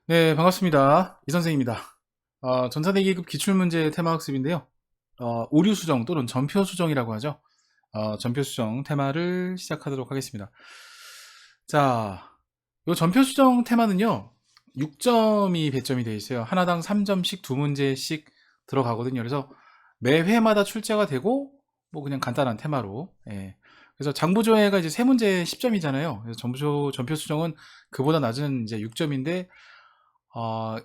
네, 반갑습니다. 이 선생입니다. 전산대기급 기출문제 테마학습인데요. 오류수정 또는 전표수정이라고 하죠. 전표수정 테마를 시작하도록 하겠습니다. 자, 이 전표수정 테마는요, 6점이 배점이 되어 있어요. 하나당 3점씩 두 문제씩 들어가거든요. 그래서 매 회마다 출제가 되고, 뭐 그냥 간단한 테마로. 예. 그래서 장부조회가 이제 세 문제 10점이잖아요. 그래서 전표수정은 그보다 낮은 이제 6점인데, 어,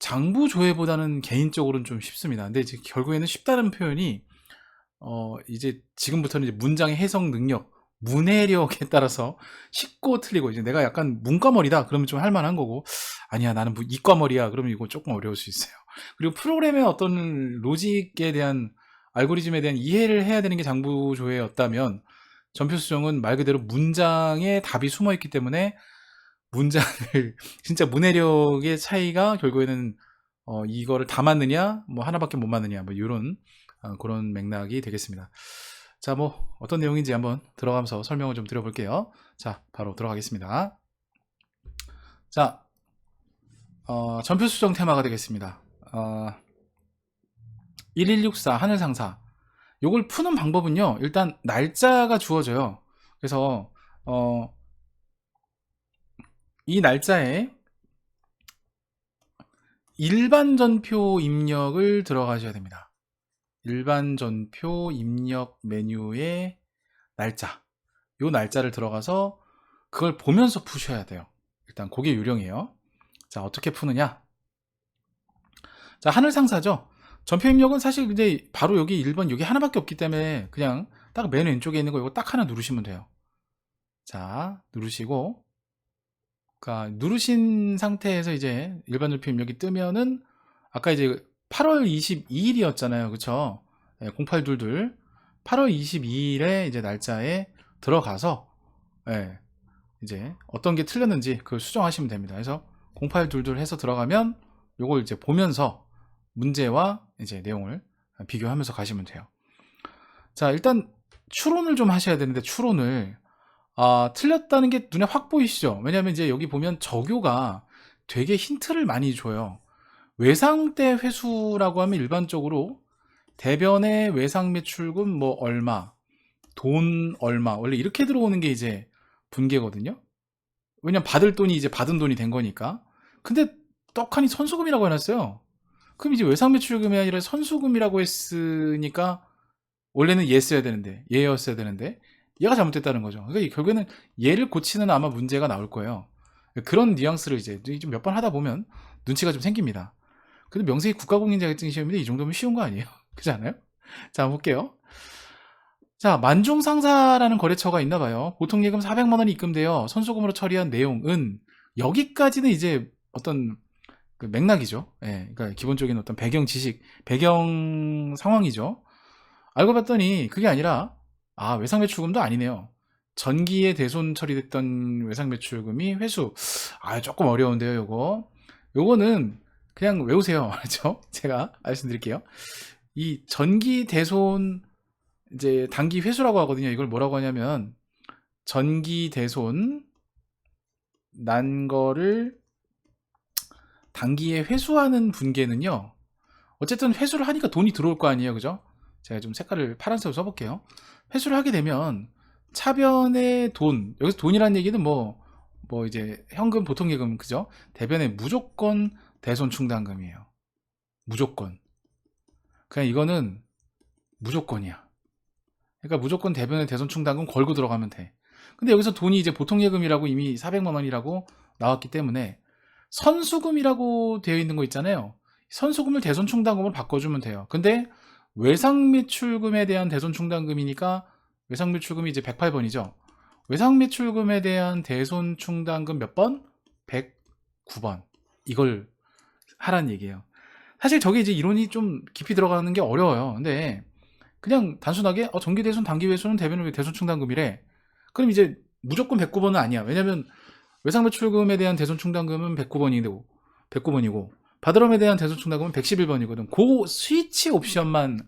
장부 조회보다는 개인적으로는 좀 쉽습니다. 근데 이제 결국에는 쉽다는 표현이 이제 지금부터는 이제 문장의 해석 능력, 문해력에 따라서 쉽고 틀리고, 이제 내가 약간 문과머리다 그러면 좀 할만한 거고, 아니야 나는 이과머리야 그러면 이거 조금 어려울 수 있어요. 그리고 프로그램의 어떤 로직에 대한, 알고리즘에 대한 이해를 해야 되는 게 장부 조회였다면, 전표 수정은 말 그대로 문장에 답이 숨어 있기 때문에 문장을 진짜 문해력의 차이가 결국에는 이거를 다 맞느냐, 뭐 하나밖에 못 맞느냐, 뭐 이런 그런 맥락이 되겠습니다. 자, 뭐 어떤 내용인지 한번 들어가면서 설명을 좀 드려볼게요. 자, 바로 들어가겠습니다. 자, 전표 수정 테마가 되겠습니다. 1164 하늘상사. 요걸 푸는 방법은요, 일단 날짜가 주어져요. 그래서 이 날짜에 일반 전표 입력을 들어가셔야 됩니다. 일반 전표 입력 메뉴의 날짜, 요 날짜를 들어가서 그걸 보면서 푸셔야 돼요. 일단 그게 요령이에요. 자, 어떻게 푸느냐? 자, 하늘상사죠. 전표 입력은 사실 이제 바로 여기 1번 여기 하나밖에 없기 때문에 그냥 딱 맨 왼쪽에 있는 거 이거 딱 하나 누르시면 돼요. 자, 누르시고, 그러니까 누르신 상태에서 이제 일반 전표 입력이 뜨면은, 아까 이제 8월 22일이었잖아요. 그쵸? 0822 8월 22일에 이제 날짜에 들어가서, 예, 이제 어떤 게 틀렸는지 그걸 수정하시면 됩니다. 그래서 0822 해서 들어가면 요걸 이제 보면서 문제와 이제 내용을 비교하면서 가시면 돼요. 자, 일단 추론을 좀 하셔야 되는데, 추론을 틀렸다는 게 눈에 확 보이시죠? 왜냐면 이제 여기 보면 저교가 되게 힌트를 많이 줘요. 외상대 회수라고 하면 일반적으로 대변의 외상 매출금 뭐 얼마, 돈 얼마, 원래 이렇게 들어오는 게 이제 분계거든요. 왜냐면 받을 돈이 이제 받은 돈이 된 거니까. 근데 떡하니 선수금이라고 해놨어요. 그럼 이제 외상 매출금이 아니라 선수금이라고 했으니까 원래는 얘였어야 되는데, 얘였어야 되는데 얘가 잘못됐다는 거죠. 그러니까 결국에는 얘를 고치는 아마 문제가 나올 거예요. 그런 뉘앙스를 이제 좀 몇 번 하다 보면 눈치가 좀 생깁니다. 근데 명색이 국가공인자격증 시험인데 이 정도면 쉬운 거 아니에요? 그렇지 않아요? 자, 한번 볼게요. 자, 만중상사라는 거래처가 있나 봐요. 보통 예금 400만 원이 입금되어 선수금으로 처리한 내용은, 여기까지는 이제 어떤 그 맥락이죠. 예, 그러니까 기본적인 어떤 배경 지식, 배경 상황이죠. 알고 봤더니 그게 아니라, 외상매출금도 아니네요. 전기에 대손 처리됐던 외상매출금이 회수. 조금 어려운데요, 요거는 그냥 외우세요. 알죠? 제가 말씀드릴게요. 이 전기 대손, 이제 단기 회수라고 하거든요. 이걸 뭐라고 하냐면, 전기 대손 난 거를 단기에 회수하는 분계는요, 어쨌든 회수를 하니까 돈이 들어올 거 아니에요, 그죠? 제가 좀 색깔을 파란색으로 써볼게요. 회수를 하게 되면 차변의 돈, 여기서 돈이라는 얘기는 뭐 이제 현금, 보통예금, 그죠? 대변의 무조건 대손 충당금이에요. 무조건. 그냥 이거는 무조건이야. 그러니까 무조건 대변의 대손 충당금 걸고 들어가면 돼. 근데 여기서 돈이 이제 보통예금이라고 이미 400만 원이라고 나왔기 때문에 선수금이라고 되어 있는 거 있잖아요. 선수금을 대손 충당금으로 바꿔주면 돼요. 근데 외상매출금에 대한 대손 충당금이니까 외상매출금이 이제 108번이죠. 외상매출금에 대한 대손 충당금 몇 번? 109번. 이걸 하라는 얘기예요. 사실 저게 이제 이론이 좀 깊이 들어가는 게 어려워요. 근데 그냥 단순하게 전기 대손, 단기 회수는 대변의 대손 충당금이래. 그럼 이제 무조건 109번은 아니야. 왜냐면 외상매출금에 대한 대손 충당금은 109번이고 바드럼에 대한 대손 충당금은 111번이거든. 그 스위치 옵션만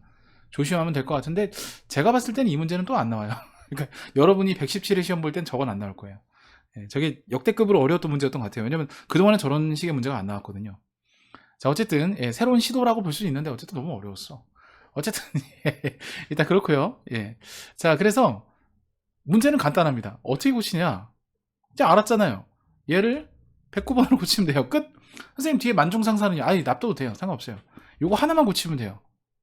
조심하면 될 것 같은데, 제가 봤을 때는 이 문제는 또 안 나와요. 그러니까 여러분이 117회 시험 볼 땐 저건 안 나올 거예요. 예, 저게 역대급으로 어려웠던 문제였던 것 같아요. 왜냐면 그동안에 저런 식의 문제가 안 나왔거든요. 자, 어쨌든 예, 새로운 시도라고 볼 수 있는데 어쨌든 너무 어려웠어. 어쨌든 일단 그렇고요. 예. 자, 그래서 문제는 간단합니다. 어떻게 고치냐? 이제 알았잖아요. 얘를 109번으로 고치면 돼요. 끝. 선생님 뒤에 만중상사는요? 아니, 납둬도 돼요. 상관없어요. 요거 하나만 고치면 돼요.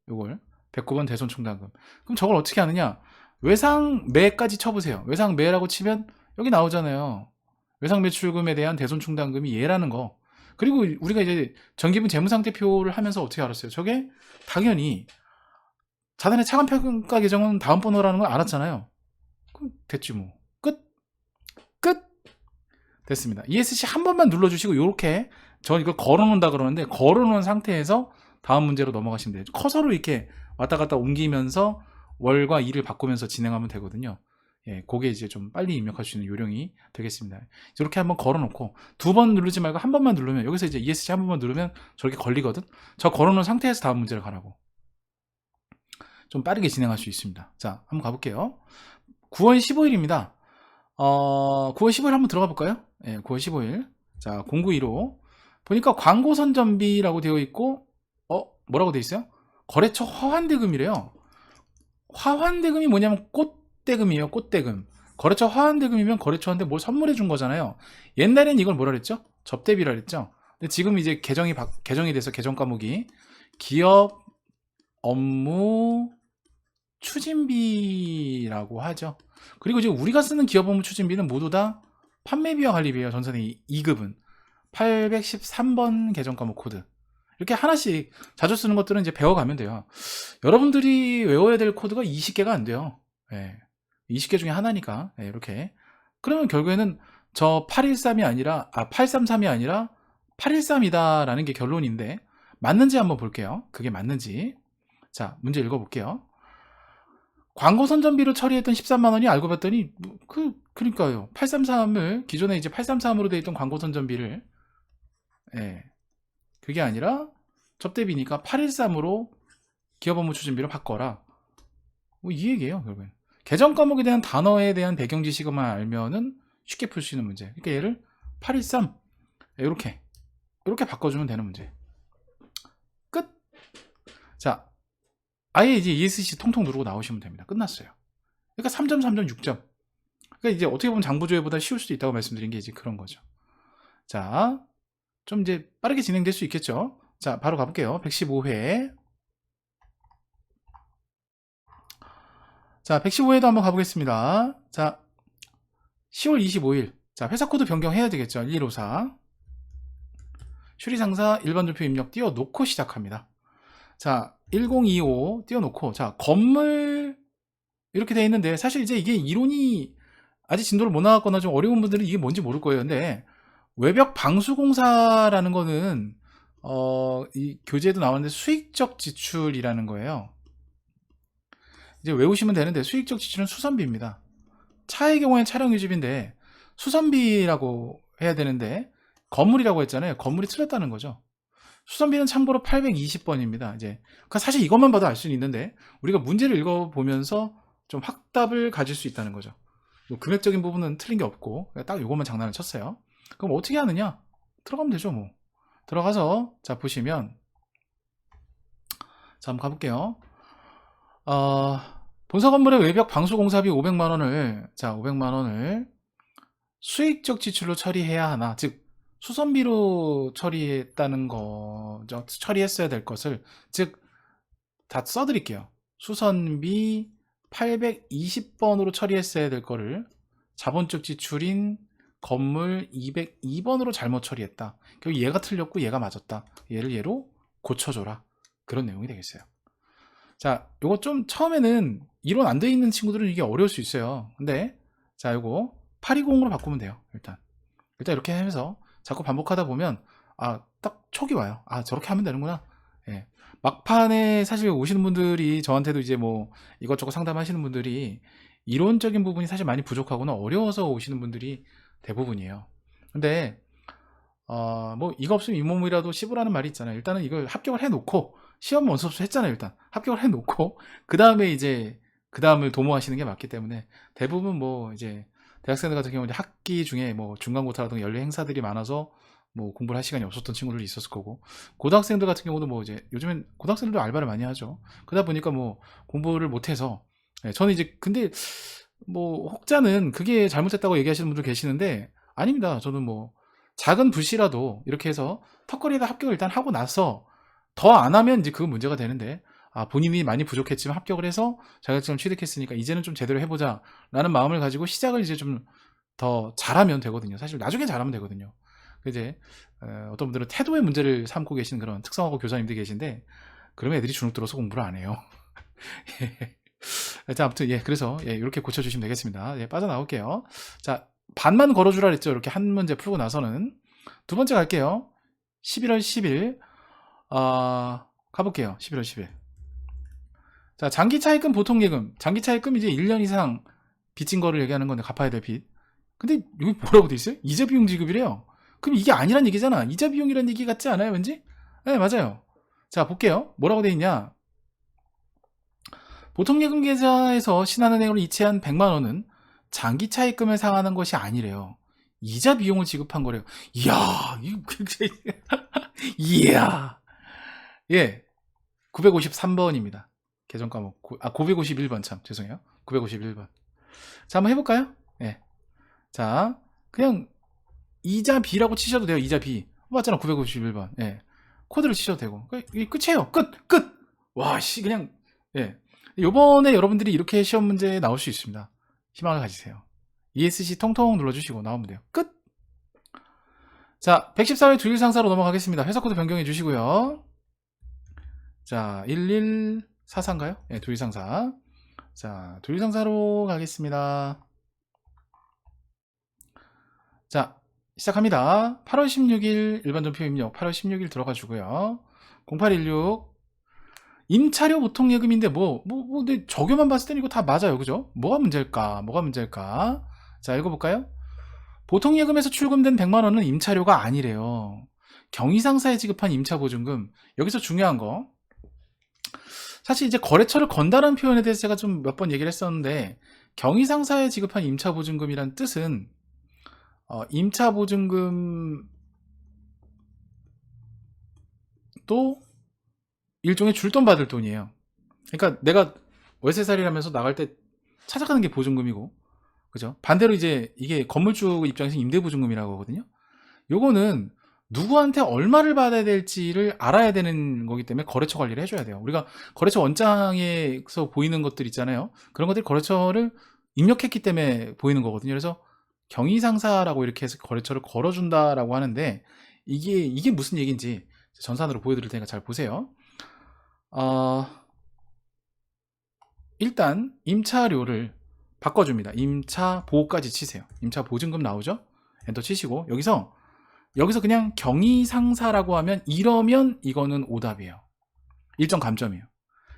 요걸 109번 대손총단금. 그럼 저걸 어떻게 하느냐? 외상매까지 쳐보세요. 외상매라고 치면 여기 나오잖아요. 외상매출금에 대한 대손총단금이 얘라는 거. 그리고 우리가 이제 전기분 재무상태표를 하면서 어떻게 알았어요? 저게 당연히 자산의 차감평가 계정은 다음 번호라는 걸 알았잖아요. 그럼 됐지 뭐. 끝. 끝. 됐습니다. ESC 한 번만 눌러주시고 요렇게 저 이걸 걸어놓는다 그러는데 걸어놓은 상태에서 다음 문제로 넘어가시면 돼요. 커서로 이렇게 왔다 갔다 옮기면서 월과 일을 바꾸면서 진행하면 되거든요. 예, 그게 이제 좀 빨리 입력할 수 있는 요령이 되겠습니다. 이렇게 한번 걸어놓고 두 번 누르지 말고 한 번만 누르면 여기서 이제 ESC 한 번만 누르면 저렇게 걸리거든. 저 걸어놓은 상태에서 다음 문제를 가라고. 좀 빠르게 진행할 수 있습니다. 자, 한번 가볼게요. 9월 15일입니다. 9월 15일 한번 들어가 볼까요? 예, 9월 15일. 자, 0915. 보니까 광고 선전비라고 되어 있고, 뭐라고 되어 있어요? 거래처 화환대금이래요. 화환대금이 뭐냐면 꽃대금이에요, 꽃대금. 거래처 화환대금이면 거래처한테 뭘 선물해 준 거잖아요. 옛날엔 이걸 뭐라 그랬죠? 접대비라 그랬죠? 근데 지금 이제 개정이 돼서 개정 과목이 기업 업무 추진비라고 하죠. 그리고 지금 우리가 쓰는 기업 업무 추진비는 모두 다 판매비와 관리비예요. 전선의 2급은 813번 개정 과목 코드. 이렇게 하나씩 자주 쓰는 것들은 이제 배워가면 돼요. 여러분들이 외워야 될 코드가 20개가 안 돼요. 예. 20개 중에 하나니까. 예, 이렇게. 그러면 결국에는 저 813이 아니라 833이 아니라 813이다라는 게 결론인데 맞는지 한번 볼게요. 그게 맞는지. 자, 문제 읽어볼게요. 광고 선전비로 처리했던 13만 원이 알고 봤더니 그러니까요. 833을 기존에 이제 833으로 되어 있던 광고 선전비를 예. 그게 아니라 접대비니까 813으로 기업 업무 추진비로 바꿔라. 뭐 이 얘기예요, 결국엔. 개정 과목에 대한 단어에 대한 배경 지식만 알면은 쉽게 풀 수 있는 문제. 그러니까 얘를 813 이렇게 바꿔주면 되는 문제. 끝. 자, 아예 이제 ESC 통통 누르고 나오시면 됩니다. 끝났어요. 그러니까 3점, 3점, 6점. 그러니까 이제 어떻게 보면 장부조회보다 쉬울 수도 있다고 말씀드린 게 이제 그런 거죠. 자, 좀 이제 빠르게 진행될 수 있겠죠. 자, 바로 가볼게요. 115회. 자, 115회도 한번 가보겠습니다. 자, 10월 25일. 자, 회사 코드 변경해야 되겠죠. 1154. 수리상사 일반 전표 입력 띄워놓고 시작합니다. 자, 1025 띄워놓고, 자, 건물 이렇게 돼 있는데 사실 이제 이게 이론이 아직 진도를 못 나갔거나 좀 어려운 분들은 이게 뭔지 모를 거예요. 근데 외벽 방수공사라는 거는 이 교재에도 나왔는데 수익적 지출이라는 거예요. 이제 외우시면 되는데 수익적 지출은 수선비입니다. 차의 경우에는 차량 유지비인데 수선비라고 해야 되는데 건물이라고 했잖아요. 건물이 틀렸다는 거죠. 수선비는 참고로 820번입니다. 이제 그러니까 사실 이것만 봐도 알 수는 있는데 우리가 문제를 읽어보면서 좀 확답을 가질 수 있다는 거죠. 금액적인 부분은 틀린 게 없고 딱 이것만 장난을 쳤어요. 그럼 어떻게 하느냐? 들어가면 되죠, 뭐. 들어가서 자 보시면 자 한번 가볼게요. 본사 건물의 외벽 방수 공사비 500만 원을 자 500만 원을 수익적 지출로 처리해야 하나? 즉 수선비로 처리했다는 거죠. 처리했어야 될 것을 즉 다 써드릴게요. 수선비 820번으로 처리했어야 될 거를 자본적 지출인 건물 202번으로 잘못 처리했다. 결국 얘가 틀렸고 얘가 맞았다. 얘를 얘로 고쳐줘라. 그런 내용이 되겠어요. 자, 요거 좀 처음에는 이론 안 돼 있는 친구들은 이게 어려울 수 있어요. 근데 자, 요거 820으로 바꾸면 돼요. 일단 이렇게 하면서 자꾸 반복하다 보면 딱 촉이 와요. 저렇게 하면 되는구나. 예. 막판에 사실 오시는 분들이 저한테도 이제 뭐 이것저것 상담하시는 분들이 이론적인 부분이 사실 많이 부족하거나 어려워서 오시는 분들이 대부분이에요. 근데 뭐 이거 없으면 이 몸이라도 씹으라는 말이 있잖아요. 일단은 이걸 합격을 해놓고 시험 원서수 했잖아요. 일단 합격을 해놓고 그 다음에 이제 그 다음을 도모하시는 게 맞기 때문에 대부분 뭐 이제 대학생들 같은 경우는 학기 중에 뭐 중간고사라든가 연례 행사들이 많아서 뭐 공부를 할 시간이 없었던 친구들이 있었을 거고, 고등학생들 같은 경우도 뭐 이제 요즘엔 고등학생들도 알바를 많이 하죠. 그러다 보니까 뭐 공부를 못해서, 저는 이제 근데 뭐 혹자는 그게 잘못됐다고 얘기하시는 분들 계시는데, 아닙니다. 저는 뭐 작은 불씨라도 이렇게 해서 턱걸이에다 합격을 일단 하고 나서 더 안 하면 이제 그건 문제가 되는데, 본인이 많이 부족했지만 합격을 해서 자격증을 취득했으니까 이제는 좀 제대로 해보자 라는 마음을 가지고 시작을 이제 좀 더 잘하면 되거든요. 사실 나중에 잘하면 되거든요. 이제 어떤 분들은 태도의 문제를 삼고 계시는 그런 특성화고 교사님들이 계신데, 그러면 애들이 주눅 들어서 공부를 안 해요. 자, 아무튼 그래서 이렇게 고쳐주시면 되겠습니다. 빠져나올게요. 자, 반만 걸어주라 그랬죠. 이렇게 한 문제 풀고 나서는 두 번째 갈게요. 11월 10일 가볼게요. 11월 10일. 자, 장기차입금 보통예금. 장기차입금 이제 1년 이상 빚진 거를 얘기하는 건데, 갚아야 될 빚. 근데 여기 뭐라고 돼 있어요? 이자 비용 지급이래요. 그럼 이게 아니란 얘기잖아. 이자 비용이란 얘기 같지 않아요, 왠지? 네, 맞아요. 자, 볼게요. 뭐라고 돼 있냐? 보통예금 계좌에서 신한은행으로 이체한 100만 원은 장기차입금을 상환한 것이 아니래요. 이자 비용을 지급한 거래요. 이야, 이거 이야. 953번입니다. 계정 과목. 951번 참 죄송해요. 951번. 자, 한번 해볼까요? 자, 그냥 이자 B라고 치셔도 돼요. 이자 B. 맞잖아. 951번. 코드를 치셔도 되고. 이게 끝이에요. 끝! 와, 그냥, 요번에 여러분들이 이렇게 시험 문제 나올 수 있습니다. 희망을 가지세요. ESC 통통 눌러주시고 나오면 돼요. 끝! 자, 114회 두일상사로 넘어가겠습니다. 회사 코드 변경해 주시고요. 자, 1144인가요? 두일상사. 자, 두일상사로 가겠습니다. 자, 시작합니다. 8월 16일 일반전표 입력 8월 16일 들어가 주고요. 0816 임차료 보통예금인데 근데 적용만 봤을 때는 이거 다 맞아요. 그죠? 뭐가 문제일까? 자, 읽어볼까요? 보통예금에서 출금된 100만원은 임차료가 아니래요. 경위상사에 지급한 임차보증금. 여기서 중요한 거, 사실 이제 거래처를 건다는 표현에 대해서 제가 좀 몇 번 얘기를 했었는데, 경위상사에 지급한 임차보증금이란 뜻은 임차보증금도 일종의 줄돈 받을 돈이에요. 그러니까 내가 월세살이라면서 나갈 때 찾아가는 게 보증금이고, 그죠? 반대로 이제 이게 건물주 입장에서 임대보증금이라고 하거든요. 요거는 누구한테 얼마를 받아야 될지를 알아야 되는 거기 때문에 거래처 관리를 해줘야 돼요. 우리가 거래처 원장에서 보이는 것들 있잖아요. 그런 것들이 거래처를 입력했기 때문에 보이는 거거든요. 그래서 경위상사라고 이렇게 해서 거래처를 걸어준다라고 하는데, 이게 무슨 얘기인지 전산으로 보여드릴 테니까 잘 보세요. 일단 임차료를 바꿔줍니다. 임차보까지 치세요. 임차보증금 나오죠? 엔터 치시고 여기서 그냥 경위상사라고 하면, 이러면 이거는 오답이에요. 일정 감점이에요.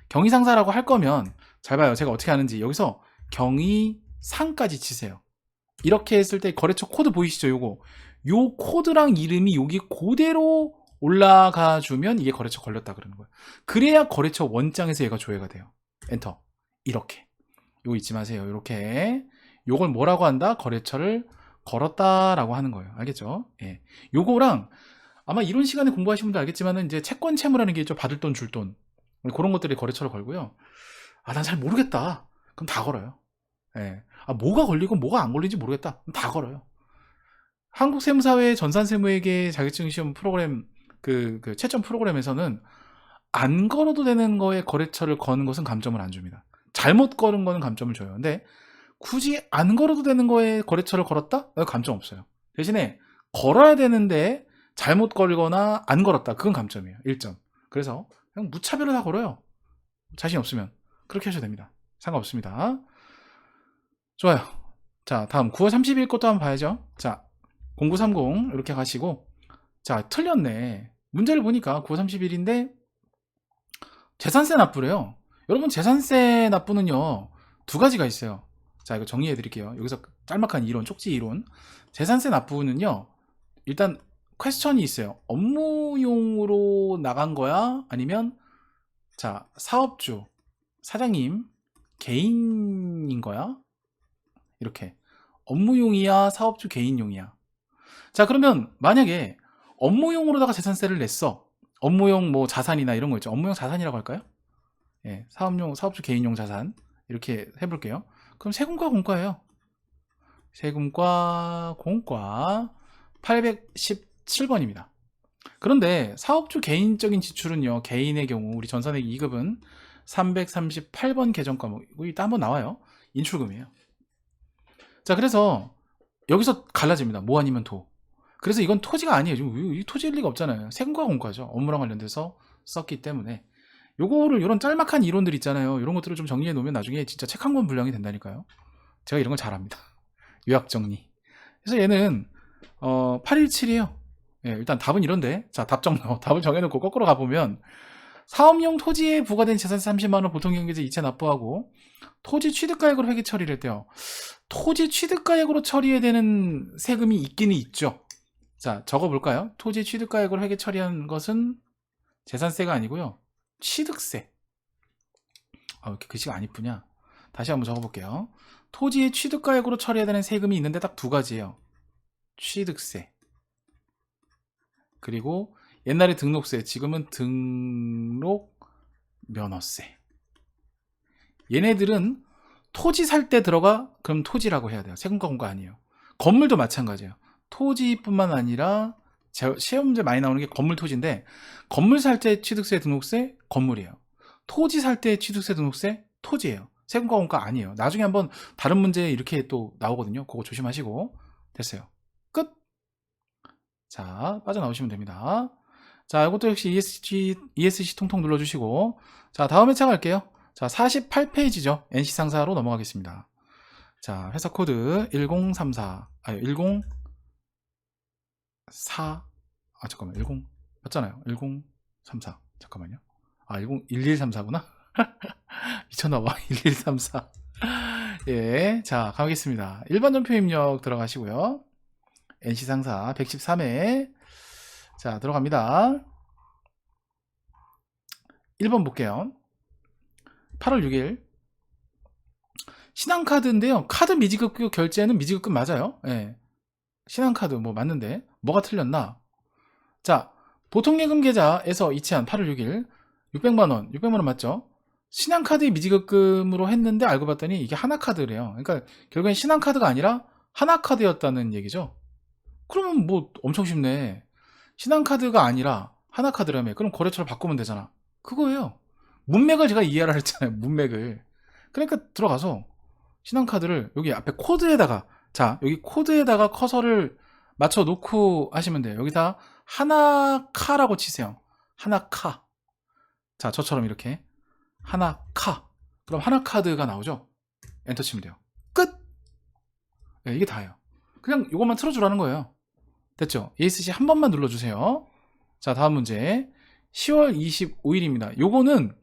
경위상사라고 할 거면 잘 봐요. 제가 어떻게 하는지. 여기서 경위상까지 치세요. 이렇게 했을 때 거래처 코드 보이시죠? 요 코드랑 이름이 여기 그대로 올라가 주면 이게 거래처 걸렸다 그러는 거예요. 그래야 거래처 원장에서 얘가 조회가 돼요. 엔터. 이렇게. 요거 잊지 마세요. 이렇게. 요걸 뭐라고 한다? 거래처를 걸었다라고 하는 거예요. 알겠죠? 요거랑 아마 이론 시간에 공부하신 분들 알겠지만은, 이제 채권 채무라는 게 있죠. 받을 돈, 줄 돈. 그런 것들이 거래처를 걸고요. 난 잘 모르겠다. 그럼 다 걸어요. 뭐가 걸리고 뭐가 안 걸리는지 모르겠다. 그럼 다 걸어요. 한국세무사회 전산세무회계 자격증 시험 프로그램 그 채점 프로그램에서는 안 걸어도 되는 거에 거래처를 거는 것은 감점을 안 줍니다. 잘못 걸은 거는 감점을 줘요. 근데 굳이 안 걸어도 되는 거에 거래처를 걸었다? 감점 없어요. 대신에 걸어야 되는데 잘못 걸거나 안 걸었다. 그건 감점이에요. 1점. 그래서 그냥 무차별로 다 걸어요. 자신 없으면 그렇게 하셔도 됩니다. 상관없습니다. 좋아요. 자, 다음 9월 30일 것도 한번 봐야죠. 자, 0930 이렇게 가시고, 자, 틀렸네. 문제를 보니까 9월 30일인데 재산세 납부래요. 여러분, 재산세 납부는요, 두 가지가 있어요. 자, 이거 정리해 드릴게요. 여기서 짤막한 이론, 쪽지 이론. 재산세 납부는요, 일단 퀘스천이 있어요. 업무용으로 나간 거야? 아니면, 자, 사업주, 사장님, 개인인 거야? 이렇게. 업무용이야, 사업주 개인용이야? 자, 그러면 만약에 업무용으로다가 재산세를 냈어. 업무용 뭐 자산이나 이런 거 있죠. 업무용 자산이라고 할까요? 예, 사업용, 사업주 개인용 자산. 이렇게 해볼게요. 그럼 세금과 공과예요. 세금과 공과 817번입니다. 그런데 사업주 개인적인 지출은요, 개인의 경우 우리 전산액 2급은 338번 개정 과목, 이따 한번 나와요. 인출금이에요. 자, 그래서 여기서 갈라집니다. 뭐 아니면 도. 그래서 이건 토지가 아니에요. 지금 이 토지일 리가 없잖아요. 세금과 공과죠. 업무랑 관련돼서 썼기 때문에. 요거를, 이런 짤막한 이론들 있잖아요. 이런 것들을 좀 정리해 놓으면 나중에 진짜 책 한 권 분량이 된다니까요. 제가 이런 걸 잘합니다. 요약 정리. 그래서 얘는 817이에요. 예, 일단 답은 이런데, 자, 답을 정해놓고 거꾸로 가보면, 사업용 토지에 부과된 재산세 30만원 보통경제세 이체 납부하고, 토지 취득가액으로 회계 처리를 했대요. 토지 취득가액으로 처리해야 되는 세금이 있기는 있죠. 자, 적어볼까요? 토지 취득가액으로 회계 처리한 것은 재산세가 아니고요, 취득세. 왜 이렇게 글씨가 안 이쁘냐? 다시 한번 적어볼게요. 토지의 취득가액으로 처리해야 되는 세금이 있는데 딱 두 가지예요. 취득세, 그리고 옛날에 등록세, 지금은 등록 면허세. 얘네들은 토지 살 때 들어가, 그럼 토지라고 해야 돼요. 세금과 공과 아니에요. 건물도 마찬가지예요. 토지뿐만 아니라 시험 문제 많이 나오는 게 건물 토지인데, 건물 살 때 취득세 등록세 건물이에요. 토지 살 때 취득세 등록세 토지예요. 세금과 공과 아니에요. 나중에 한번 다른 문제 이렇게 또 나오거든요. 그거 조심하시고. 됐어요. 끝. 자, 빠져나오시면 됩니다. 자, 이것도 역시 ESC 통통 눌러주시고, 자, 다음 회차 갈게요. 자, 48페이지죠. NC상사로 넘어가겠습니다. 자, 회사 코드 1034, 104, 잠깐만, 10, 맞잖아요. 1034. 잠깐만요. 1134구나? 미쳤나봐. 1134. 예, 자, 가겠습니다. 일반 전표 입력 들어가시고요. NC상사 113회. 자, 들어갑니다. 1번 볼게요. 8월 6일. 신한카드인데요. 카드 미지급 결제는 미지급금 맞아요. 예. 신한카드 뭐 맞는데 뭐가 틀렸나? 자, 보통예금 계좌에서 이체한 8월 6일 600만원, 600만원 맞죠? 신한카드 미지급금으로 했는데 알고 봤더니 이게 하나카드래요. 그러니까 결국엔 신한카드가 아니라 하나카드였다는 얘기죠. 그러면 뭐 엄청 쉽네. 신한카드가 아니라 하나카드라며. 그럼 거래처를 바꾸면 되잖아. 그거예요. 문맥을 제가 이해하라 했잖아요. 문맥을. 그러니까 들어가서 신한카드를 여기 앞에 코드에다가, 자, 여기 코드에다가 커서를 맞춰 놓고 하시면 돼요. 여기다 하나카라고 치세요. 하나카. 자, 저처럼 이렇게 하나카. 그럼 하나카드가 나오죠. 엔터 치면 돼요. 끝. 네, 이게 다예요. 그냥 이것만 틀어주라는 거예요. 됐죠? ESC 한 번만 눌러주세요. 자, 다음 문제 10월 25일입니다. 요거는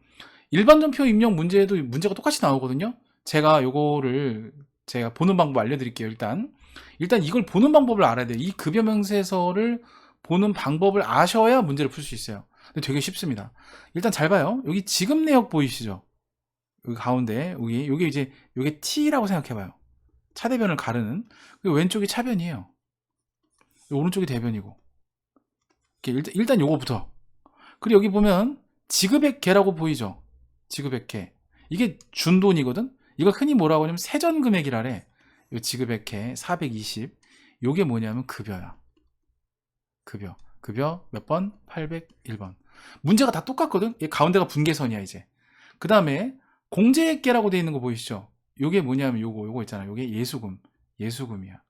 일반 전표 입력 문제에도 문제가 똑같이 나오거든요. 제가 요거를 제가 보는 방법 알려드릴게요. 일단 이걸 보는 방법을 알아야 돼요. 이 급여 명세서를 보는 방법을 아셔야 문제를 풀 수 있어요. 근데 되게 쉽습니다. 일단 잘 봐요. 여기 지급 내역 보이시죠? 여기 가운데 여기 요게 이제 요게 T라고 생각해봐요. 차대변을 가르는. 왼쪽이 차변이에요. 오른쪽이 대변이고. 일단 요거부터. 그리고 여기 보면 지급액계라고 보이죠? 지급액계. 이게 준돈이거든? 이거 흔히 뭐라고 하냐면 세전금액이라래. 이 지급액계 420. 요게 뭐냐면 급여야. 급여 몇 번? 801번. 문제가 다 똑같거든? 이 가운데가 분계선이야, 이제. 그 다음에 공제액계라고 되어 있는 거 보이시죠? 요게 뭐냐면 요거 있잖아요. 요게 예수금이야.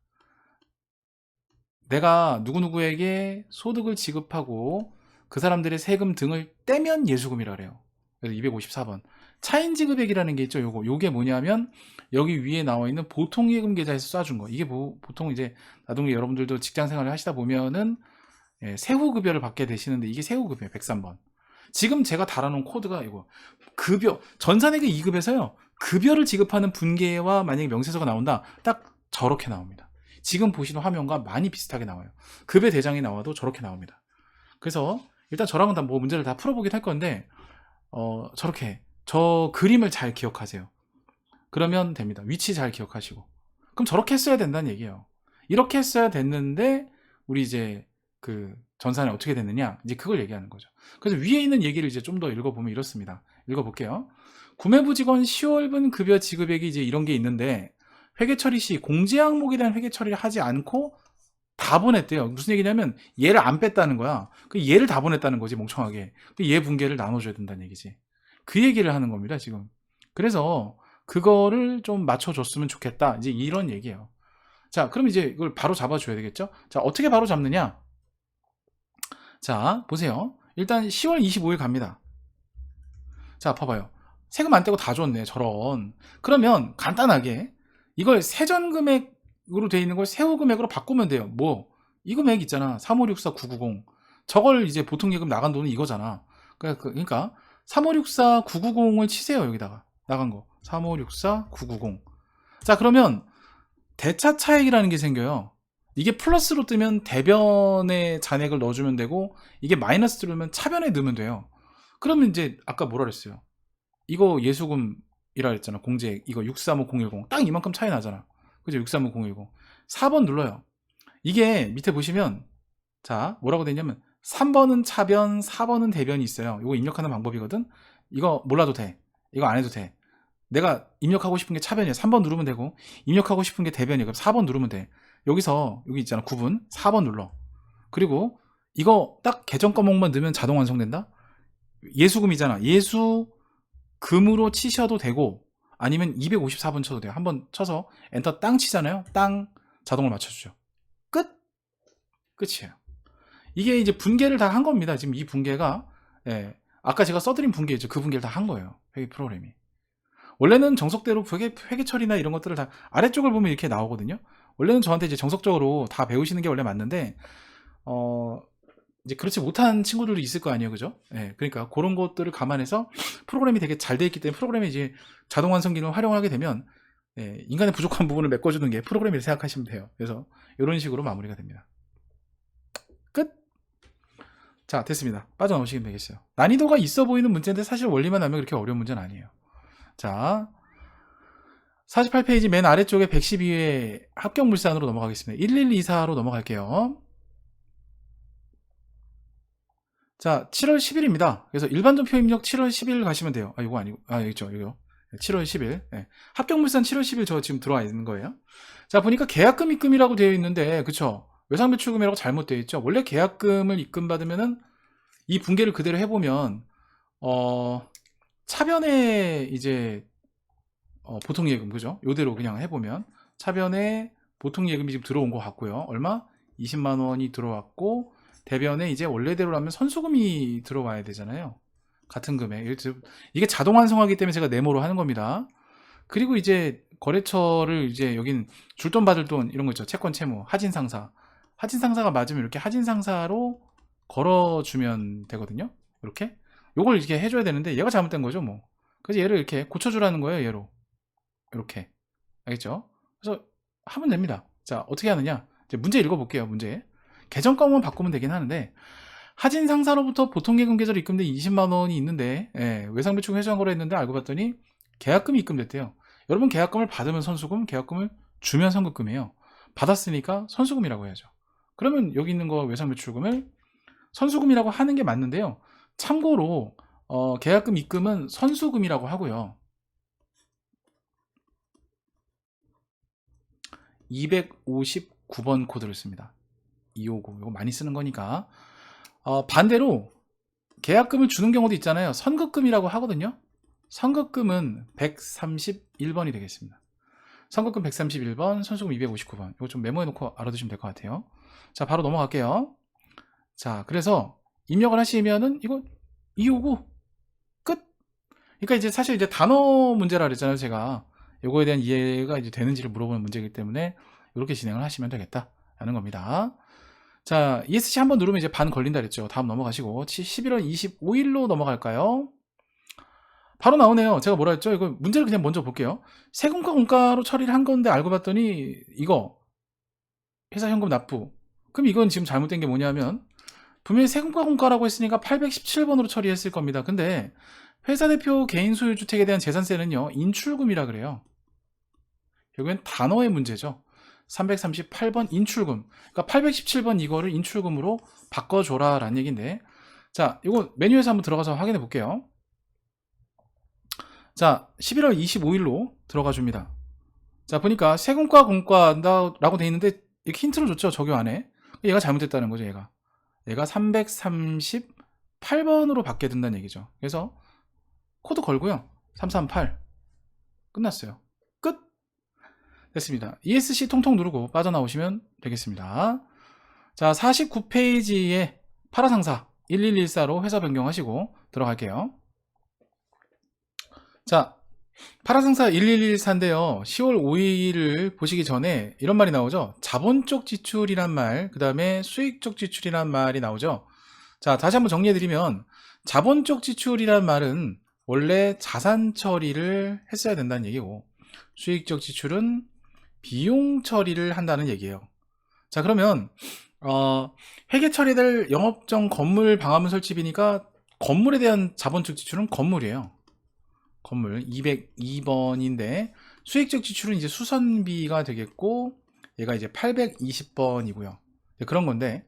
내가 누구누구에게 소득을 지급하고 그 사람들의 세금 등을 떼면 예수금이라 그래요. 그래서 254번. 차인 지급액이라는 게 있죠. 요게 뭐냐면 여기 위에 나와 있는 보통예금 계좌에서 쏴준 거. 이게 보통 이제 나중에 여러분들도 직장 생활을 하시다 보면은 세후급여를 받게 되시는데 이게 세후급여예요. 103번. 지금 제가 달아놓은 코드가 이거. 급여, 전산액의 2급에서요. 급여를 지급하는 분계와 만약에 명세서가 나온다. 딱 저렇게 나옵니다. 지금 보시는 화면과 많이 비슷하게 나와요. 급여 대장이 나와도 저렇게 나옵니다. 그래서 일단 저랑은 다 뭐 문제를 다 풀어보긴 할 건데 저렇게 저 그림을 잘 기억하세요. 그러면 됩니다. 위치 잘 기억하시고. 그럼 저렇게 했어야 된다는 얘기예요. 이렇게 했어야 됐는데 우리 이제 그 전산이 어떻게 됐느냐, 이제 그걸 얘기하는 거죠. 그래서 위에 있는 얘기를 이제 좀 더 읽어보면 이렇습니다. 읽어볼게요. 구매부 직원 10월분 급여 지급액이 이제 이런 게 있는데 회계 처리 시 공제 항목에 대한 회계 처리를 하지 않고 다 보냈대요. 무슨 얘기냐면 얘를 안 뺐다는 거야. 그 얘를 다 보냈다는 거지, 멍청하게. 그 얘 분계를 나눠줘야 된다는 얘기지. 그 얘기를 하는 겁니다, 지금. 그래서 그거를 좀 맞춰줬으면 좋겠다, 이제 이런 얘기예요. 자, 그럼 이제 이걸 바로 잡아줘야 되겠죠? 자, 어떻게 바로 잡느냐? 자, 보세요. 일단 10월 25일 갑니다. 자, 봐봐요. 세금 안 떼고 다 줬네, 저런. 그러면 간단하게 이걸 세전 금액으로 돼 있는 걸 세후 금액으로 바꾸면 돼요. 뭐, 이 금액 있잖아. 3564990. 저걸 이제 보통 예금 나간 돈은 이거잖아. 그러니까 3564990을 치세요, 여기다가. 나간 거. 3564990. 자, 그러면 대차 차액이라는 게 생겨요. 이게 플러스로 뜨면 대변에 잔액을 넣어주면 되고, 이게 마이너스 들어오면 차변에 넣으면 돼요. 그러면 이제 아까 뭐라 그랬어요? 이거 예수금이라 그랬잖아. 공제액. 이거 635010. 딱 이만큼 차이 나잖아. 그죠? 635010. 4번 눌러요. 이게 밑에 보시면, 자, 뭐라고 되냐면 3번은 차변, 4번은 대변이 있어요. 이거 입력하는 방법이거든. 이거 몰라도 돼. 이거 안 해도 돼. 내가 입력하고 싶은 게 차변이야. 3번 누르면 되고, 입력하고 싶은 게 대변이야. 그럼 4번 누르면 돼. 여기서 여기 있잖아. 9분. 4번 눌러. 그리고 이거 딱 계정 과목만 넣으면 자동 완성된다. 예수금이잖아. 예수금으로 치셔도 되고, 아니면 254번 쳐도 돼요. 한번 쳐서 엔터 땅 치잖아요. 땅 자동으로 맞춰주죠. 끝. 끝이에요. 이게 이제 분계를 다 한 겁니다. 지금 이 분계가, 예, 아까 제가 써드린 분계죠. 그 분계를 다 한 거예요. 회계 프로그램이. 원래는 정석대로 회계 처리나 이런 것들을 다 아래쪽을 보면 이렇게 나오거든요. 원래는 저한테 이제 정석적으로 다 배우시는 게 원래 맞는데, 이제 그렇지 못한 친구들도 있을 거 아니에요, 그죠? 예, 그러니까 그런 것들을 감안해서 프로그램이 되게 잘 돼 있기 때문에, 프로그램이 이제 자동 완성 기능을 활용하게 되면, 예, 인간의 부족한 부분을 메꿔주는 게 프로그램이라고 생각하시면 돼요. 그래서 이런 식으로 마무리가 됩니다. 끝. 자, 됐습니다. 빠져나오시면 되겠어요. 난이도가 있어 보이는 문제인데 사실 원리만 하면 그렇게 어려운 문제는 아니에요. 자, 48페이지 맨 아래쪽에 112회 합격물산으로 넘어가겠습니다. 1124로 넘어갈게요. 자, 7월 10일입니다. 그래서 일반전표 입력 7월 10일 가시면 돼요. 아, 이거 아니고, 아, 여기 있죠, 이거. 7월 10일. 네. 합격물산 7월 10일 저 지금 들어와 있는 거예요. 자, 보니까 계약금 입금이라고 되어 있는데, 그쵸? 외상배출금이라고 잘못 되어 있죠? 원래 계약금을 입금받으면은 이 분계를 그대로 해보면, 차변에 이제, 보통예금, 그죠? 요대로 그냥 해보면, 차변에 보통예금이 지금 들어온 것 같고요. 얼마? 20만원이 들어왔고, 대변에 이제 원래대로라면 선수금이 들어와야 되잖아요. 같은 금액. 이게 자동 완성하기 때문에 제가 네모로 하는 겁니다. 그리고 이제 거래처를 이제 여긴 줄 돈 받을 돈 이런 거 있죠. 채권 채무, 하진 상사. 하진 상사가 맞으면 이렇게 하진 상사로 걸어주면 되거든요. 이렇게. 요걸 이렇게 해줘야 되는데 얘가 잘못된 거죠, 뭐. 그래서 얘를 이렇게 고쳐주라는 거예요, 얘로. 이렇게. 알겠죠? 그래서 하면 됩니다. 자, 어떻게 하느냐. 이제 문제 읽어볼게요, 문제. 계정가만 바꾸면 되긴 하는데, 하진 상사로부터 보통예금 계좌로 입금된 20만원이 있는데, 예, 외상배출 회수한 거로 했는데 알고 봤더니 계약금이 입금됐대요. 여러분, 계약금을 받으면 선수금, 계약금을 주면 선급금이에요. 받았으니까 선수금이라고 해야죠. 그러면 여기 있는 거 외상배출금을 선수금이라고 하는 게 맞는데요. 참고로 계약금 입금은 선수금이라고 하고요. 259번 코드를 씁니다. 259. 이거 많이 쓰는 거니까. 반대로 계약금을 주는 경우도 있잖아요. 선급금이라고 하거든요. 선급금은 131번이 되겠습니다. 선급금 131번, 선수금 259번. 이거 좀 메모해 놓고 알아두시면 될 것 같아요. 자, 바로 넘어갈게요. 자, 그래서 입력을 하시면은 이거 259 끝. 그러니까 이제 사실 이제 단어 문제라 그랬잖아요, 제가. 이거에 대한 이해가 이제 되는지를 물어보는 문제이기 때문에 이렇게 진행을 하시면 되겠다라는 겁니다. 자, ESC 한번 누르면 이제 반 걸린다 그랬죠. 다음 넘어가시고 11월 25일로 넘어갈까요? 바로 나오네요. 제가 뭐라 했죠? 이거 문제를 그냥 먼저 볼게요. 세금과 공과로 처리를 한 건데 알고 봤더니 이거 회사 현금 납부. 그럼 이건 지금 잘못된 게 뭐냐면 분명히 세금과 공과라고 했으니까 817번으로 처리했을 겁니다. 근데 회사 대표 개인 소유 주택에 대한 재산세는요, 인출금이라 그래요. 결국엔 단어의 문제죠. 338번 인출금. 그러니까 817번 이거를 인출금으로 바꿔줘라 라는 얘기인데, 자, 이거 메뉴에서 한번 들어가서 확인해 볼게요. 자, 11월 25일로 들어가 줍니다. 자, 보니까 세금과 공과라고 돼 있는데 이렇게 힌트를 줬죠, 적용 안에. 얘가 잘못됐다는 거죠, 얘가 338번으로 받게 된다는 얘기죠. 그래서 코드 걸고요. 338 끝났어요. 끝. 됐습니다. ESC 통통 누르고 빠져나오시면 되겠습니다. 자, 49페이지에 파라상사 1114로 회사 변경하시고 들어갈게요. 자, 파라상사 1114인데요. 10월 5일을 보시기 전에 이런 말이 나오죠. 자본적 지출이란 말, 그 다음에 수익적 지출이란 말이 나오죠. 자, 다시 한번 정리해드리면 자본적 지출이란 말은 원래 자산 처리를 했어야 된다는 얘기고, 수익적 지출은 비용 처리를 한다는 얘기예요. 자, 그러면 회계 처리될 영업정 건물 방화문 설치비니까 건물에 대한 자본적 지출은 건물이에요. 건물 202번인데 수익적 지출은 이제 수선비가 되겠고, 얘가 이제 820번이고요. 그런 건데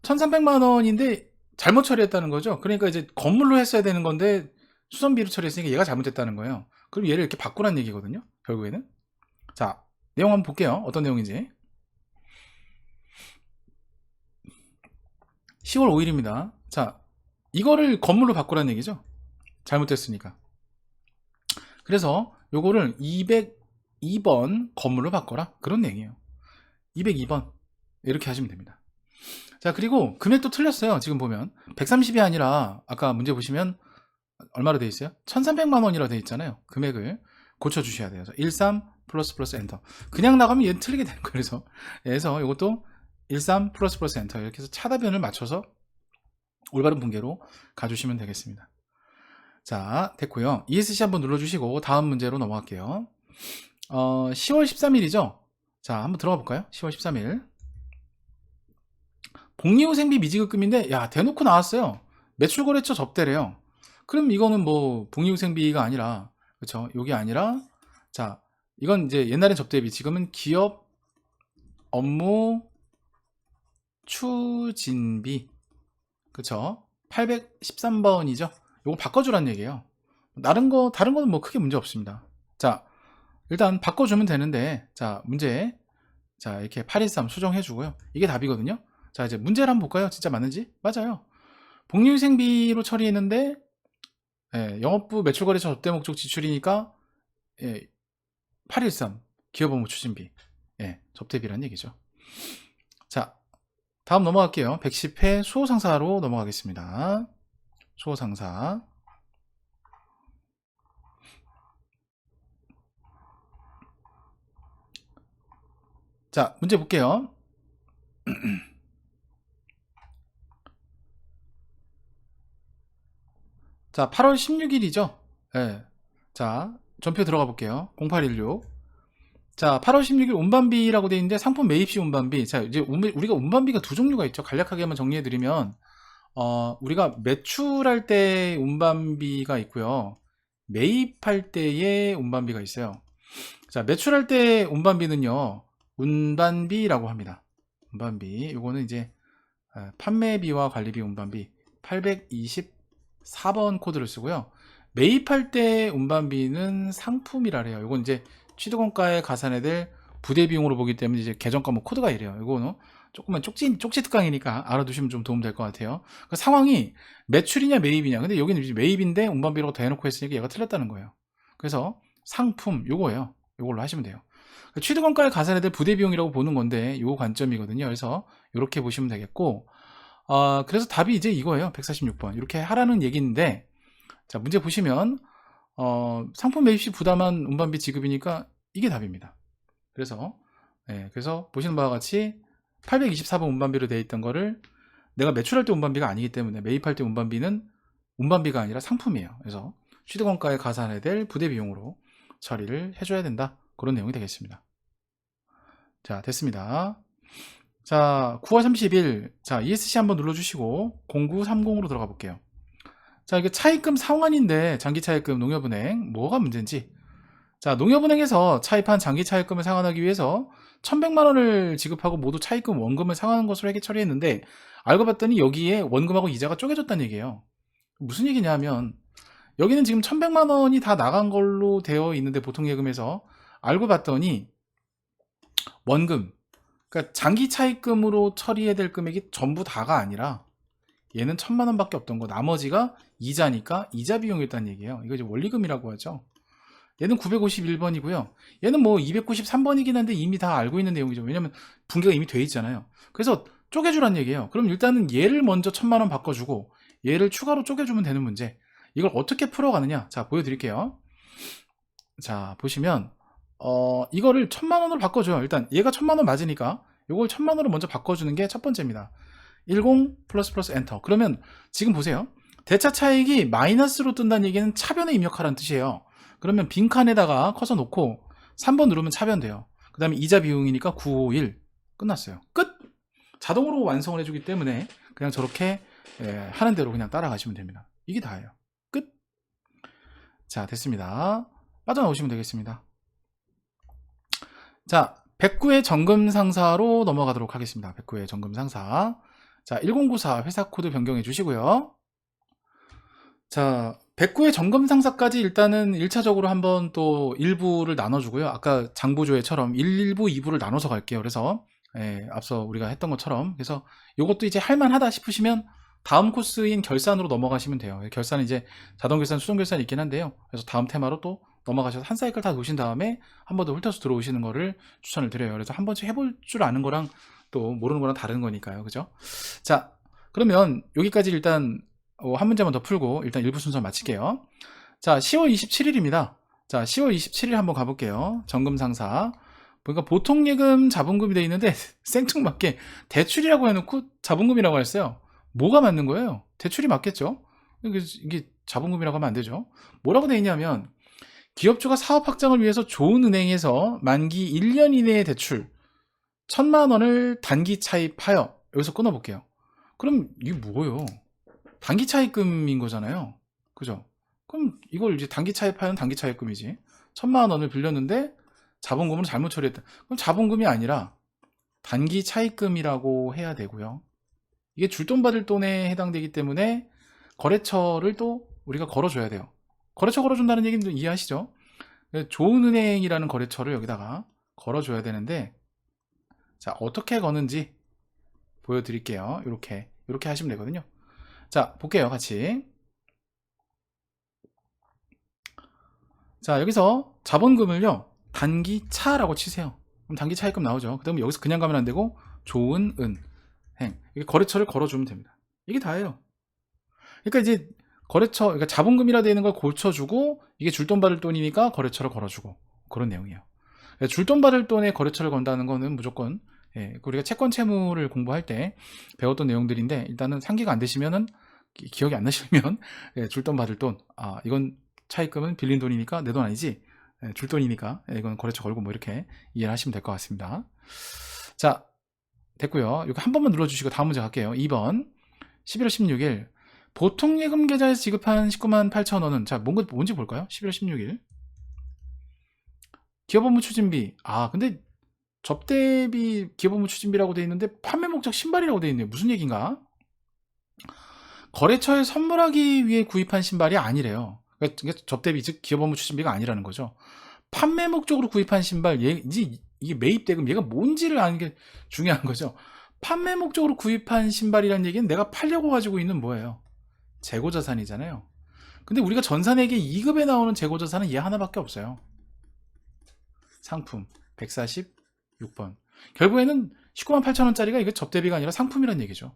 1300만 원인데 잘못 처리했다는 거죠. 그러니까 이제 건물로 했어야 되는 건데 수선비로 처리했으니까 얘가 잘못됐다는 거예요. 그럼 얘를 이렇게 바꾸라는 얘기거든요, 결국에는. 자, 내용 한번 볼게요. 어떤 내용인지. 10월 5일입니다. 자, 이거를 건물로 바꾸라는 얘기죠. 잘못됐으니까. 그래서 요거를 202번 건물로 바꿔라, 그런 얘기예요. 202번 이렇게 하시면 됩니다. 자, 그리고 금액도 틀렸어요. 지금 보면 130이 아니라 아까 문제 보시면 얼마로 되어 있어요? 1300만 원이라고 되어 있잖아요. 금액을 고쳐주셔야 돼요. 13 플러스 엔터. 그냥 나가면 얘는 틀리게 되는 거예요. 그래서 이것도 13 플러스 엔터 이렇게 해서 차다변을 맞춰서 올바른 분계로 가주시면 되겠습니다. 자, 됐고요. ESC 한번 눌러주시고 다음 문제로 넘어갈게요. 10월 13일이죠. 자, 한번 들어가 볼까요? 10월 13일 복리후생비 미지급금인데, 야, 대놓고 나왔어요. 매출거래처 접대래요. 그럼 이거는 뭐 복리후생비가 아니라, 그쵸, 요게 아니라, 자, 이건 이제 옛날엔 접대비, 지금은 기업 업무 추진비, 그쵸, 813번이죠. 요거 바꿔주라는 얘기예요. 다른 거는 뭐 크게 문제 없습니다. 자, 일단 바꿔주면 되는데, 자, 문제, 자, 이렇게 813 수정해주고요. 이게 답이거든요. 자, 이제 문제를 한번 볼까요? 진짜 맞는지? 맞아요. 복리후생비로 처리했는데, 예, 영업부 매출거래처 접대 목적 지출이니까, 예, 813 기업업무 추진비, 예, 접대비란 얘기죠. 자, 다음 넘어갈게요. 110회 수호상사로 넘어가겠습니다. 수호상사. 자, 문제 볼게요. 자, 8월 16일이죠. 예. 자, 전표 들어가 볼게요. 0816. 자, 8월 16일 운반비라고 되어 있는데 상품 매입시 운반비. 자, 이제 우리가 운반비가 두 종류가 있죠. 간략하게 한번 정리해 드리면, 우리가 매출할 때 운반비가 있고요. 매입할 때의 운반비가 있어요. 자, 매출할 때 운반비는요, 운반비라고 합니다. 운반비. 이거는 이제 판매비와 관리비 운반비 824번 코드를 쓰고요. 매입할 때 운반비는 상품이라 해요. 이건 이제 취득원가에 가산해 될 부대 비용으로 보기 때문에 이제 계정과 뭐 코드가 이래요. 이거는 조금만 쪽지 특강이니까 알아두시면 좀 도움 될 것 같아요. 그 상황이 매출이냐 매입이냐. 근데 여기는 이제 매입인데 운반비라고 대놓고 했으니까 얘가 틀렸다는 거예요. 그래서 상품 요거예요. 요걸로 하시면 돼요. 취득원가에 가산해 될 부대 비용이라고 보는 건데 요 관점이거든요. 그래서 이렇게 보시면 되겠고, 그래서 답이 이제 이거예요. 146번 이렇게 하라는 얘기인데, 자, 문제 보시면 상품 매입 시 부담한 운반비 지급이니까 이게 답입니다. 그래서 그래서 보시는 바와 같이 824번 운반비로 되어 있던 거를 내가 매출할 때 운반비가 아니기 때문에 매입할 때 운반비는 운반비가 아니라 상품이에요. 그래서 취득원가에 가산해야 될 부대 비용으로 처리를 해줘야 된다. 그런 내용이 되겠습니다. 자, 됐습니다. 자, 9월 30일. 자, ESC 한번 눌러주시고 0930으로 들어가 볼게요. 자, 이게 차입금 상환인데 장기 차입금 농협은행 뭐가 문제인지. 자, 농협은행에서 차입한 장기 차입금을 상환하기 위해서 1100만 원을 지급하고 모두 차입금 원금을 상환한 것으로 회계 처리했는데, 알고 봤더니 여기에 원금하고 이자가 쪼개졌다는 얘기예요. 무슨 얘기냐 하면, 여기는 지금 1100만 원이 다 나간 걸로 되어 있는데, 보통 예금에서 알고 봤더니 원금, 그러니까 장기 차입금으로 처리해야 될 금액이 전부 다가 아니라 얘는 1000만 원밖에 없던 거, 나머지가 이자니까 이자 비용이었다는 얘기예요. 이거 이제 원리금이라고 하죠. 얘는 951번이고요. 얘는 뭐 293번이긴 한데 이미 다 알고 있는 내용이죠. 왜냐면 분기가 이미 돼 있잖아요. 그래서 쪼개주란 얘기예요. 그럼 일단은 얘를 먼저 1000만 원 바꿔주고 얘를 추가로 쪼개주면 되는 문제. 이걸 어떻게 풀어가느냐? 자, 보여드릴게요. 자, 보시면 이거를 1000만 원으로 바꿔줘요. 일단 얘가 1000만 원 맞으니까 이걸 1000만 원으로 먼저 바꿔주는 게 첫 번째입니다. 10 플러스 엔터. 그러면 지금 보세요. 대차 차익이 마이너스로 뜬다는 얘기는 차변에 입력하라는 뜻이에요. 그러면 빈칸에다가 커서 놓고 3번 누르면 차변돼요. 그 다음에 이자 비용이니까 951 끝났어요. 끝! 자동으로 완성을 해주기 때문에 그냥 저렇게 하는 대로 그냥 따라가시면 됩니다. 이게 다예요. 끝! 자, 됐습니다. 빠져나오시면 되겠습니다. 자, 109의 정금 상사로 넘어가도록 하겠습니다. 109의 정금 상사. 자, 1094 회사 코드 변경해 주시고요. 자, 109의 점검 상사까지 일단은 1차적으로 한번 또 일부를 나눠주고요. 아까 장부조회처럼 1부, 2부를 나눠서 갈게요. 그래서 앞서 우리가 했던 것처럼, 그래서 이것도 이제 할만하다 싶으시면 다음 코스인 결산으로 넘어가시면 돼요. 결산은 이제 자동결산, 수동결산이 있긴 한데요. 그래서 다음 테마로 또 넘어가셔서 한 사이클 다 도신 다음에 한 번 더 훑어서 들어오시는 거를 추천을 드려요. 그래서 한 번씩 해볼 줄 아는 거랑 또 모르는 거랑 다른 거니까요. 그죠? 자, 그러면 여기까지 일단 한 문제만 더 풀고 일단 1부 순서 마칠게요. 자, 10월 27일입니다. 자, 10월 27일 한번 가볼게요. 정금상사. 그러니까 보통 예금 자본금이 되어 있는데 생뚱맞게 대출이라고 해놓고 자본금이라고 했어요. 뭐가 맞는 거예요? 대출이 맞겠죠? 이게 자본금이라고 하면 안 되죠. 뭐라고 되어 있냐면, 기업주가 사업 확장을 위해서 좋은 은행에서 만기 1년 이내의 대출 1000만 원을 단기 차입하여, 여기서 끊어볼게요. 그럼 이게 뭐예요? 단기 차입금인 거잖아요. 그죠? 그럼 이걸 이제 단기 차입하는 단기 차입금이지. 1000만 원을 빌렸는데 자본금으로 잘못 처리했다. 그럼 자본금이 아니라 단기 차입금이라고 해야 되고요. 이게 줄돈 받을 돈에 해당되기 때문에 거래처를 또 우리가 걸어줘야 돼요. 거래처 걸어준다는 얘기는 이해하시죠? 좋은 은행이라는 거래처를 여기다가 걸어줘야 되는데, 자, 어떻게 거는지 보여드릴게요. 이렇게 하시면 되거든요. 자, 볼게요. 같이. 자, 여기서 자본금을요, 단기 차라고 치세요. 그럼 단기 차입금 나오죠. 그 다음에 여기서 그냥 가면 안 되고 좋은 은행, 이게 거래처를 걸어주면 됩니다. 이게 다예요. 그러니까 이제 거래처, 그러니까 자본금이라 되어 있는 걸 고쳐주고, 이게 줄돈 받을 돈이니까 거래처를 걸어주고, 그런 내용이에요. 그러니까 줄돈 받을 돈에 거래처를 건다는 거는 무조건, 우리가 채권 채무를 공부할 때 배웠던 내용들인데, 일단은 상기가 안 되시면은, 기억이 안 나시면 줄돈 받을 돈, 이건 차입금은 빌린 돈이니까 내 돈 아니지, 줄 돈이니까 이건 거래처 걸고, 뭐 이렇게 이해를 하시면 될 것 같습니다. 자, 됐고요. 이거 한 번만 눌러주시고 다음 문제 갈게요. 2번 11월 16일 보통 예금 계좌에서 지급한 19만 8천 원은, 자, 뭔지 볼까요? 11월 16일 기업 업무 추진비. 근데 접대비 기업 업무 추진비라고 되어 있는데 판매 목적 신발이라고 되어 있네요. 무슨 얘기인가? 거래처에 선물하기 위해 구입한 신발이 아니래요. 그러니까 접대비, 즉 기업 업무 추진비가 아니라는 거죠. 판매 목적으로 구입한 신발, 이게 매입 대금, 얘가 뭔지를 아는 게 중요한 거죠. 판매 목적으로 구입한 신발이라는 얘기는 내가 팔려고 가지고 있는 뭐예요? 재고자산이잖아요. 근데 우리가 전산회계 2급에 나오는 재고자산은 얘 하나밖에 없어요. 상품 146번. 결국에는 19만 8천 원짜리가 이게 접대비가 아니라 상품이란 얘기죠.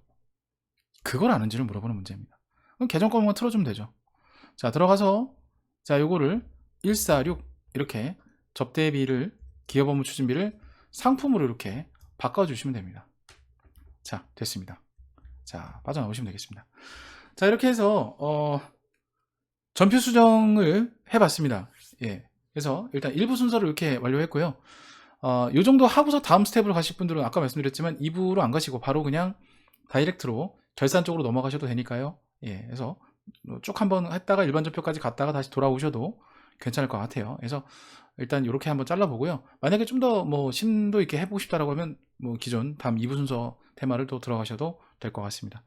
그걸 아는지를 물어보는 문제입니다. 그럼 계정 거만 틀어주면 되죠. 자, 들어가서, 자, 요거를 146 이렇게 접대비를, 기업 업무 추진비를 상품으로 이렇게 바꿔주시면 됩니다. 자, 됐습니다. 자, 빠져나오시면 되겠습니다. 자, 이렇게 해서 전표 수정을 해봤습니다. 그래서 일단 1부 순서를 이렇게 완료했고요. 요 정도 하고서 다음 스텝으로 가실 분들은 아까 말씀드렸지만 2부로 안 가시고 바로 그냥 다이렉트로 결산 쪽으로 넘어가셔도 되니까요. 그래서 쭉 한번 했다가 일반 전표까지 갔다가 다시 돌아오셔도 괜찮을 것 같아요. 그래서 일단 이렇게 한번 잘라보고요. 만약에 좀 더 뭐 심도 있게 해보고 싶다라고 하면 뭐 기존 다음 2부 순서 테마를 또 들어가셔도 될 것 같습니다.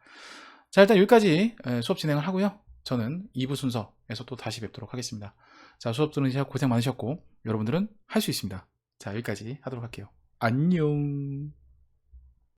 자, 일단 여기까지 수업 진행을 하고요. 저는 2부 순서에서 또 다시 뵙도록 하겠습니다. 자, 수업 들으시고 고생 많으셨고 여러분들은 할 수 있습니다. 자, 여기까지 하도록 할게요. 안녕.